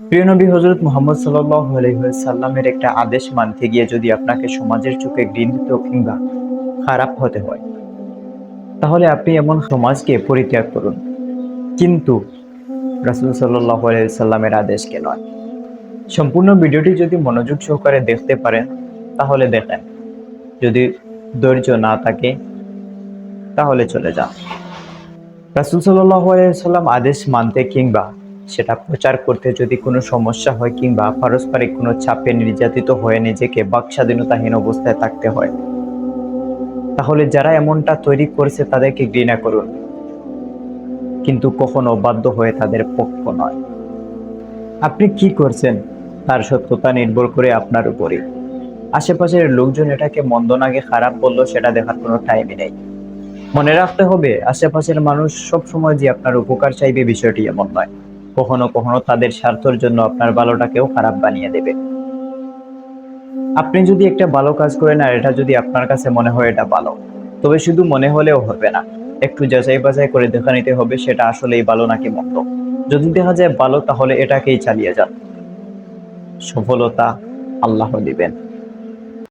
প্রিয় নবী হযরত মুহাম্মদ সাল্লাল্লাহু আলাইহি ওয়াসাল্লামের একটা আদেশ মানতে গিয়ে যদি আপনাকে সমাজের চোখে ঘৃণিত কিংবা খারাপ হতে হয়, তাহলে আপনি এমন সমাজকে পরিত্যাগ করুন, কিন্তু রাসূল সাল্লাল্লাহু আলাইহি ওয়াসাল্লামের আদেশকে নয়। সম্পূর্ণ ভিডিওটি যদি মনোযোগ সহকারে দেখতে পারেন তাহলে দেখেন, যদি ধৈর্য না থাকে তাহলে চলে যান। রাসূল সাল্লাল্লাহু আলাইহি ওয়াসাল্লাম আদেশ মানতে কিংবা সেটা প্রচার করতে যদি কোনো সমস্যা হয় কিংবা পারস্পরিক কোনো চাপে নির্যাতিত হয়ে নিজেকে বাকস্বাধীনতাহীন অবস্থায় থাকতে হয়, তাহলে যারা এমনটা তৈরি করেছে তাদেরকে ঘৃণা করুন, কিন্তু কখনো বাধ্য হয়ে তাদের পক্ষ নয়। আপনি কি করছেন তার সত্যতা নির্ভর করে আপনার উপরে। আশেপাশের লোকজন এটাকে মন্দ নাকি খারাপ বললো সেটা দেখার কোনো টাইমই নেই। মনে রাখতে হবে, আশেপাশের মানুষ সব সময় যে আপনার উপকার চাইবে বিষয়টি এমন নয়। কখনো কখনো তাদের স্বার্থের জন্য আপনার ভালোটাকেও খারাপ বানিয়ে দেবে। আপনি যদি একটা ভালো কাজ করেন আর এটা যদি আপনার কাছে মনে হয় এটা ভালো, তবে শুধু মনে হলেও হবে না, একটু যাচাই বাছাই করে দেখে নিতে হবে সেটা আসলেই ভালো নাকি মন্দ। যদি দেখা যায় ভালো, তাহলে এটাকেই চালিয়ে যান। সফলতা আল্লাহ দিবেন।